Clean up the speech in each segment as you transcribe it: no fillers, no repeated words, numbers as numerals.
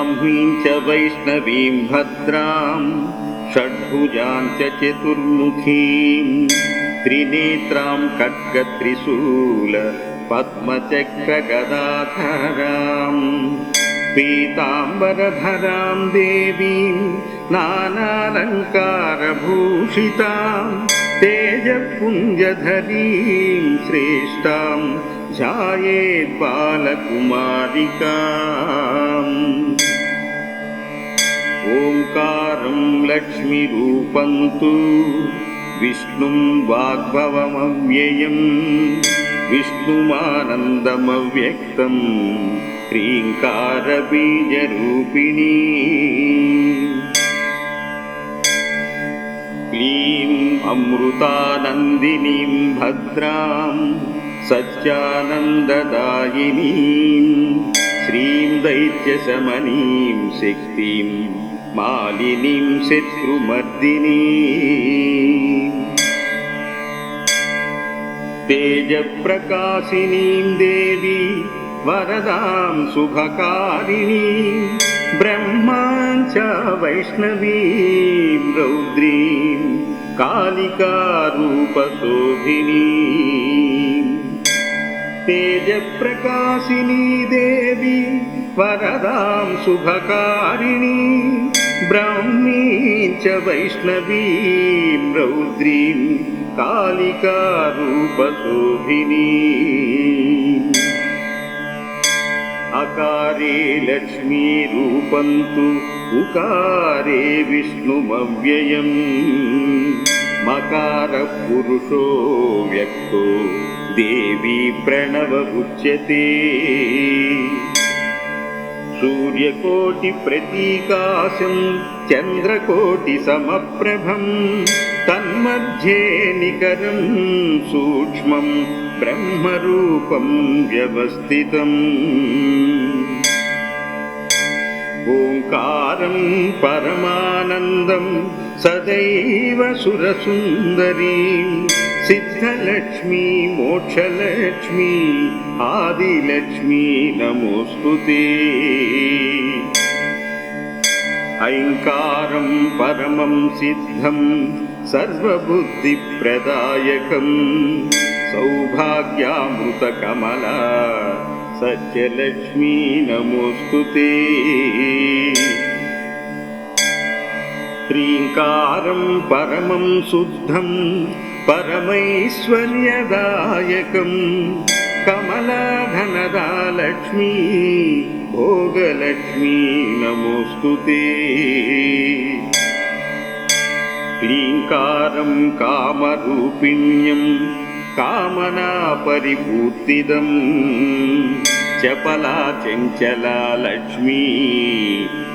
ब्राह्मीं च वैष्णवीं भद्रां षड्भुजां च चतुर्मुखीं त्रिनेत्रां खड्गत्रिशूल पद्मचक्रगदाधरां पीताम्बरधरां देवीं नानालङ्कारभूषितां तेजपुञ्जधरीं श्रेष्ठां ध्यायेत् बालकुमारिकाम्। ओंकारं लक्ष्मीरूपं तु विष्णुं वाग्भवमव्ययं विष्णुमानन्दमव्यक्तं ह्रीङ्कारबीजरूपिणी। क्लीं अमृतानन्दिनीं भद्रां सच्चानन्ददायिनीं श्रीं दैत्यशमनीं शक्तिं मालिनीं शत्रुमर्दिनीं तेजप्रकाशिनीं देवी वरदां शुभकारिणीं ब्रह्मां च वैष्णवीं रौद्रीं कालिकारूपशोभिनीं तेजप्रकाशिनी देवी वरदां शुभकारिणीं ब्राह्मीं च वैष्णवीं रौद्रीं कालिकारूपशोभिनीं अकारे लक्ष्मीरूपं तु उकारे विष्णुमव्ययं मकारः पुरुषो व्यक्तो देवी प्रणव उच्यते सूर्यकोटिप्रतीकाशं चन्द्रकोटिसमप्रभं तन्मध्ये निकरं सूक्ष्मं ब्रह्मरूपं व्यवस्थितम् ओंकारं परमानन्दं सदैव सुरसुन्दरीं सिद्धलक्ष्मी मोक्षलक्ष्मी आदिलक्ष्मी नमोस्तुते। ऐङ्कारं परमं सिद्धं सर्वबुद्धिप्रदायकं सौभाग्यामृतकमला सत्यलक्ष्मी नमोस्तुते। ह्रीङ्कारं परमं शुद्धं परमैश्वर्यदायकं कमलाधनदा लक्ष्मी भोगलक्ष्मी नमोस्तुते। ह्रीङ्कारं कामरूपिण्यं कामनापरिपूर्तिदं चपला चञ्चला लक्ष्मी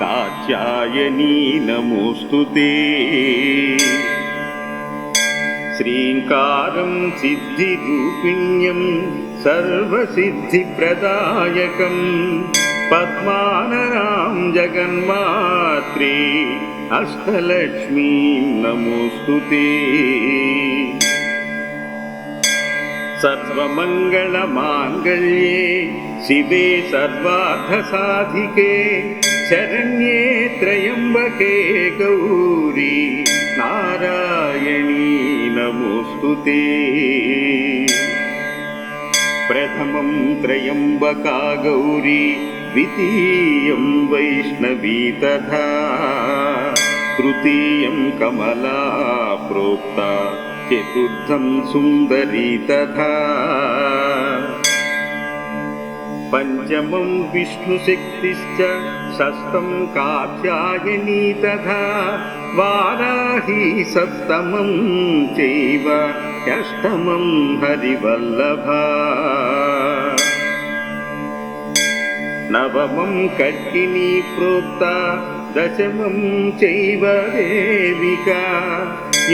कात्यायनी नमोस्तुते। श्रीङ्कारं सिद्धिरूपिण्यं सर्वसिद्धिप्रदायकं पद्माननां जगन्मात्रे अष्टलक्ष्मीं नमोस्तुते। सर्वमङ्गलमाङ्गल्ये शिवे सर्वार्थसाधिके शरण्ये त्र्यम्बके गौरी नारायणी नमोस्तुते। प्रथमं त्र्यम्बका गौरी द्वितीयं वैष्णवी तथा तृतीयं कमला प्रोक्ता चतुर्थं सुन्दरी तथा पंचमं विष्णुशक्तिश्च षष्ठं कात्यायनी तथा वाराही सप्तमं चैव अष्टमं हरिवल्लभा नवमं कल्किनी प्रोक्ता दशमं चैव देविका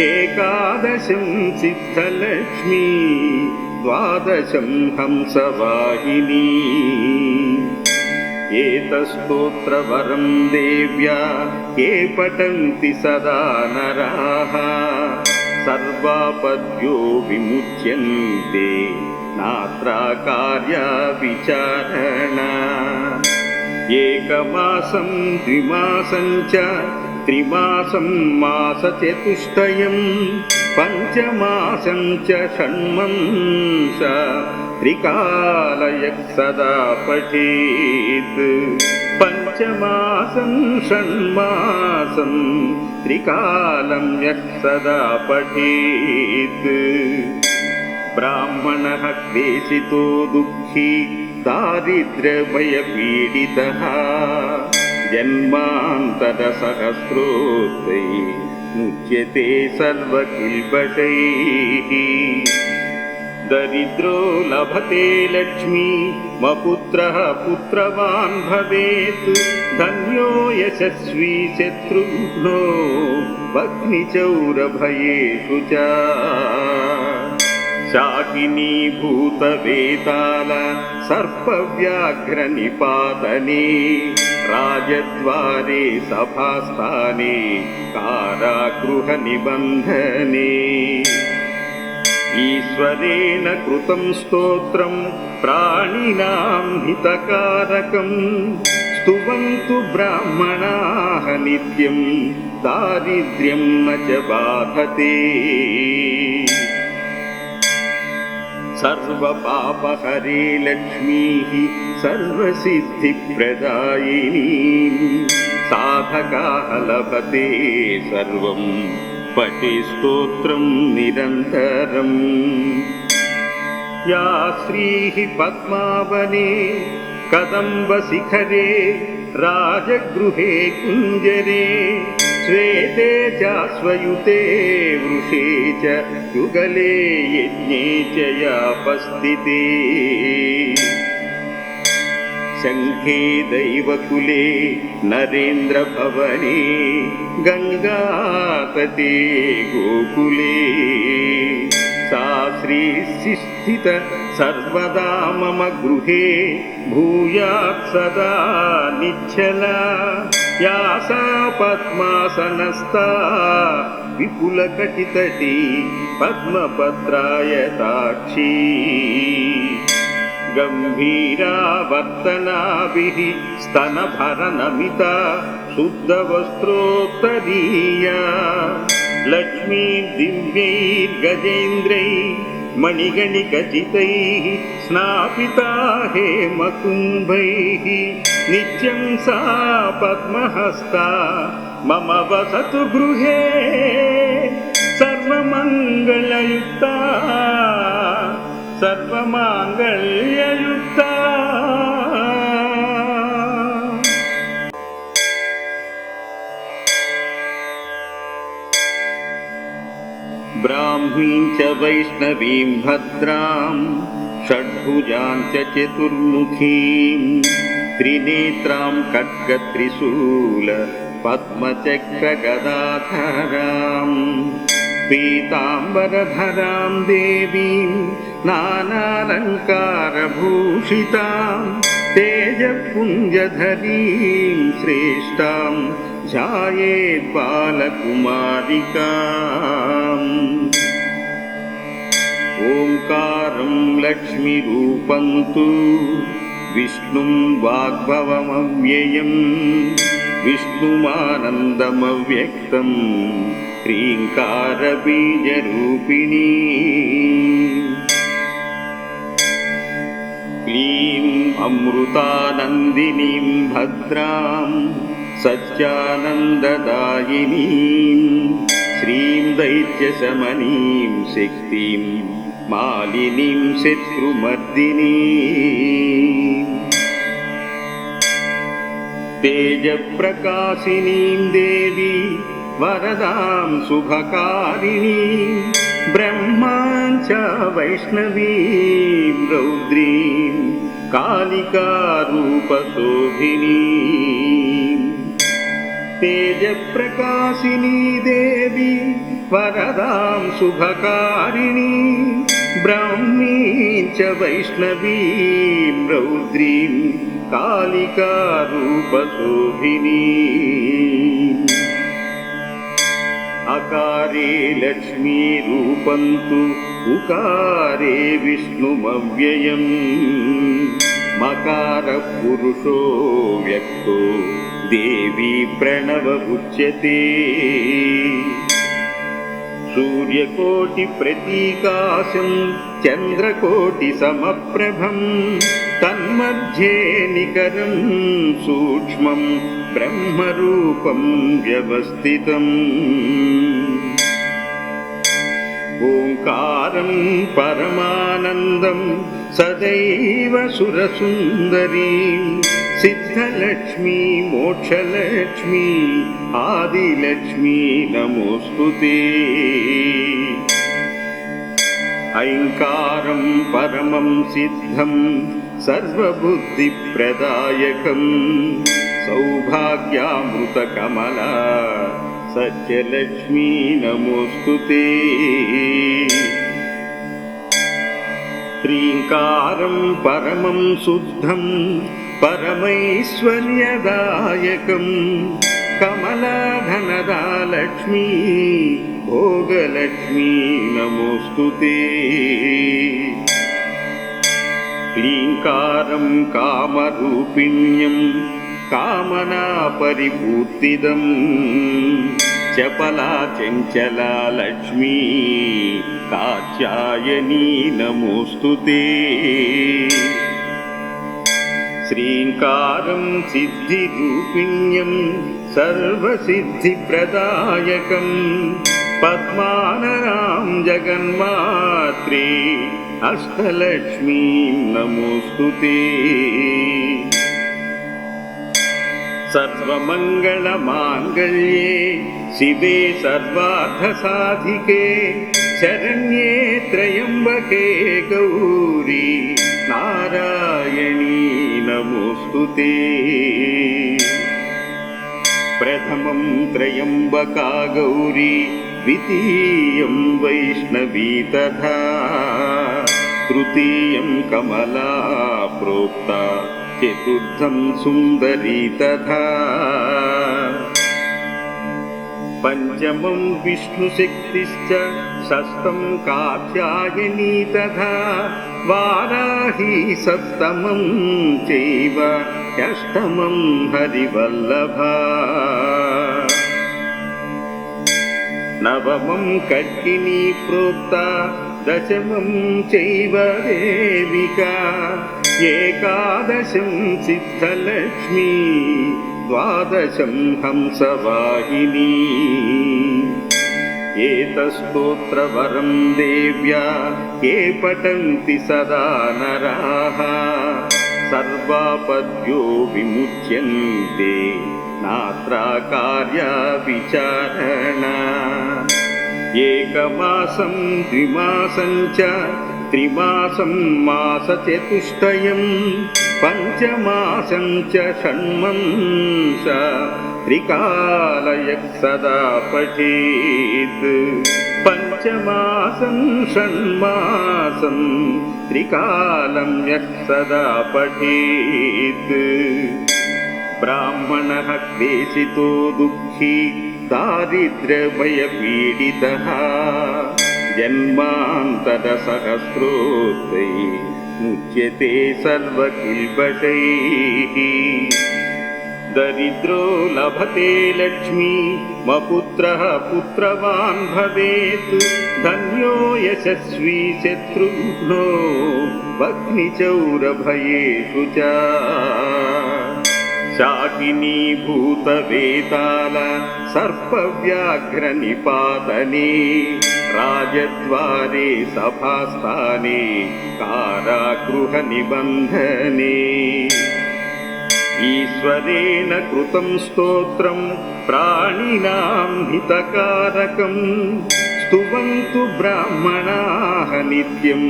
एकादशं सिद्धलक्ष्मी द्वादशं हंसवाहिनी एतस्तोत्रवरं देव्या ये पठन्ति सदा नराः सर्वापद्यो विमुच्यन्ते नात्रा कार्या विचारणा ఏకమాసం ద్విమాసం చ త్రిమాసం మాసచతుష్టయం పంచమాసం చ షణ్మంస త్రికాలయః సదా పఠేత్. పంచమాసం షణ్మాసం త్రికాలం యః సదా పఠేత్. బ్రాహ్మణః క్లేశితో దుఃఖీ దారిద్ర్యభయపీడితః జన్మాంతరసహస్రోత్తైః ముచ్యతే సర్వకిల్బషైః. దరిద్రో లభతే లక్ష్మీ మపుత్రః పుత్రవాన్ భవేత్. ధన్యో యశస్వీ శత్రుఘ్నో భగ్నిచౌరభయేషు చ. శాకినీ భూతవేతాళ సర్పవ్యాఘ్రనిపాతనే రాజద్వారే సభాస్థానే కారాగృహ నిబంధనే. ఈశ్వరేణ కృతం స్తోత్రం ప్రాణినాం హితకారకం. స్తువంతు బ్రాహ్మణాః నిత్యం దారిద్ర్యం న చ బాధతే. సర్వపాపహరే లక్ష్మీః సర్వసిద్ధిప్రదాయినీ. సాధకాః లభతే సర్వం పఠే స్తోత్రం నిరంతరం. యా శ్రీః పద్మావనే కదంబశిఖరే రాజగృహే కుంజరే శ్వేతే చాశ్వయుతే వృషే చ యుగలే యజ్ఞే చ యాపస్థితే. శంఖే దైవకులే నరేంద్రభవనే గంగాతటే గోకులే. सा श्रीस्थित सर्वदा मम गृहे भूयात् सदा निश्चला. या सा पद्मासनस्था विपुलकटितटी पद्मपत्रायताक्षी. गम्भीरा वर्तनाभिः स्तनभरनमिता शुद्धवस्त्रोत्तरीया. लक्ष्मी दिव्यैर्गजेन्द्रैः मणिगणिकचितैः स्नापिता हेमकुम्भैः. नित्यं सा पद्महस्ता मम वसतु गृहे सर्वमङ्गलयुक्ता सर्वमाङ्गल्ययुक्ता. ब्राह्मीं च वैष्णवीं भद्रां षड्भुजां च चतुर्मुखीं त्रिनेत्रां खड्गत्रिशूल पद्मचक्रगदाधरां पीताम्बरधरां देवीं नानालङ्कारभूषितां तेजपुञ्जधरीं श्रेष्ठां ध्यायेत् बालकुमारिकाम्. ओंकारं लक्ष्मीरूपं तु विष्णुं वाग्भवमव्ययं विष्णुमानन्दमव्यक्तं ह्रीङ्कारबीजरूपिणी. क्लीं अमृतानन्दिनीं भद्रां सच्चानन्ददायिनीं श्रीं दैत्यशमनीं शक्तिं मालिनीं शत्रुमर्दिनीं. तेजप्रकाशिनीं देवी वरदां शुभकारिणीं ब्रह्मां च वैष्णवीं रौद्रीं कालिकारूपशोभिनीं. तेजप्रकाशिनी देवी वरदां शुभकारिणीं ब्राह्मीं च वैष्णवीं रौद्रीं कालिकारूपशोभिनीम्. अकारे लक्ष्मीरूपं तु उकारे विष्णुमव्ययम् మకార పురుషో వ్యక్తో దేవీ ప్రణవ ఉచ్యతే సూర్యకోటి ప్రతీకాశం చంద్రకోటి సమప్రభం తన్మధ్యే నికరం సూక్ష్మం బ్రహ్మరూపం వ్యవస్థితం ఓంకారం పరమానందం సదైవ సురసుందరీం సిద్ధలక్ష్మీ మోక్షలక్ష్మీ ఆదిలక్ష్మీ నమోస్తుతే ఐంకారం పరమం సిద్ధం సర్వబుద్ధిప్రదాయకం సౌభాగ్యామృతకమలా సత్యలక్ష్మీ నమోస్తుతే హ్రీంకారం పరమం శుద్ధం పరమైశ్వర్యదాయకం కమలాధనదా లక్ష్మీ భోగలక్ష్మీ నమోస్తుతే క్లీంకారం కామరూపిణ్యం కామనా పరిపూర్తిదం చపలా చంచలా లక్ష్మీ కాత్యాయనీ నమోస్తుతే శ్రీంకారం సిద్ధిరూపిణ్యం సర్వసిద్ధిప్రదాయకం పద్మాననాం జగన్మాత్రే అష్టలక్ష్మీం నమోస్తుతే సర్వమంగళమాంగళ్యే శివే సర్వార్థసాధికే శరణ్యే త్రయంబకే గౌరీ నారాయణీ నమోస్తుతే ప్రథమం త్రయంబకా గౌరీ ద్వితీయం వైష్ణవీ తథా తృతీయం కమలా ప్రోక్తా చతుర్థం సుందరీ తథా పంచమం విష్ణుశక్తిశ్చ షష్టం కాత్యాయనీ తథా వారాహీ సప్తమం చైవ అష్టమం హరివల్లభా నవమం కర్కినీ ప్రోక్తా దశమం చైవ దేవికా ఏకాదశం సిద్ధలక్ష్మీ ద్వాదశం హంసవాహినీ ఏతస్తోత్రవరం దేవ్యా ఏ పఠంతి సదా నరాః సర్వాపద్యో విముచ్యంతే నాత్రా కార్యా విచారణా ఏకమాసం ద్విమాసం చ త్రిమాసం మాసచతుష్టయం పంచమాసం చ షణ్మంస త్రికాలయః సదా పఠేత్ పంచమాసం షణ్మాసం త్రికాలం యః సదా పఠేత్ బ్రాహ్మణః క్లేశితో దుఃఖీ దారిద్ర్యభయపీడితః జన్మాంతరసహస్రోత్తై ముచ్యతే సర్వకిల్బషైః దరిద్రో లభతే లక్ష్మీ మపుత్రః పుత్రవాన్ భవేత్ ధన్యో యశస్వీ శత్రుఘ్నో భగ్నిచౌరభయేషు చ శాకినీ భూతవేతాళ సర్పవ్యాఘ్రనిపాతనే రాజద్వారే సభాస్థానే కారాగృహ నిబంధనే ఈశ్వరేణ కృతం స్తోత్రం ప్రాణినాం హితకారకం స్తువంతు బ్రాహ్మణాః నిత్యం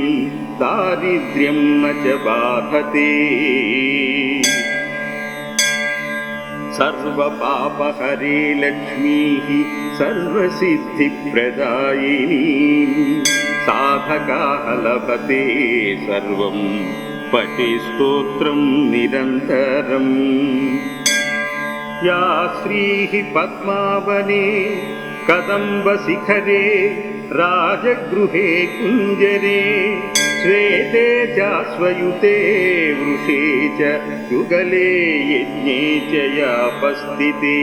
దారిద్ర్యం న చ బాధతే సర్వపాపహరే లక్ష్మీః సర్వసిద్ధిప్రదాయినీ సాధకాః లభతే సర్వం పఠే స్తోత్రం నిరంతరం యా శ్రీః పద్మావనే కదంబశిఖరే రాజగృహే కుంజరే श्वेते चाश्वयुते वृषे च युगले यज्ञे च यापस्थिते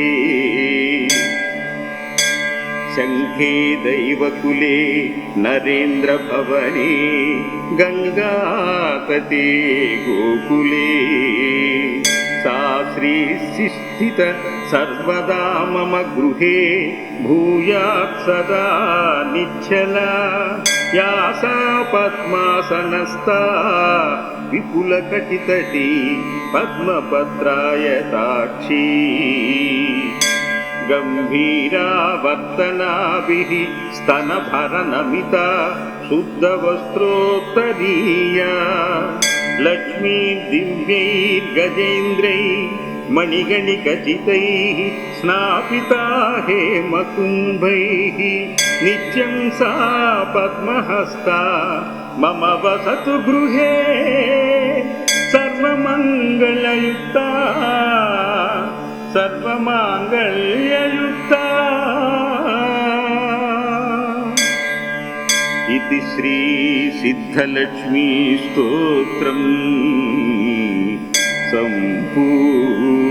शङ्खे दैवकुले नरेन्द्रभवने गङ्गातटे गोकुले सा श्रीस्थित सर्वदा मम गृहे भूयात् सदा निश्चला या सा पद्मासनस्था विपुलकटितटी पद्मपत्रायताक्षी गम्भीरा वर्तनाभिः स्तनभरनमिता शुद्धवस्त्रोत्तरीया लक्ष्मी दिव्यैर्गजेन्द्रैः मणिगणिकचितैः स्नापिता हेमकुम्भैः नित्यं सा पद्महस्ता मम वसतु गृहे सर्वमङ्गलयुक्ता सर्वमाङ्गल्ययुक्ता। इति श्री सिद्धलक्ष्मी स्तोत्रम् सम्पूर्णम्।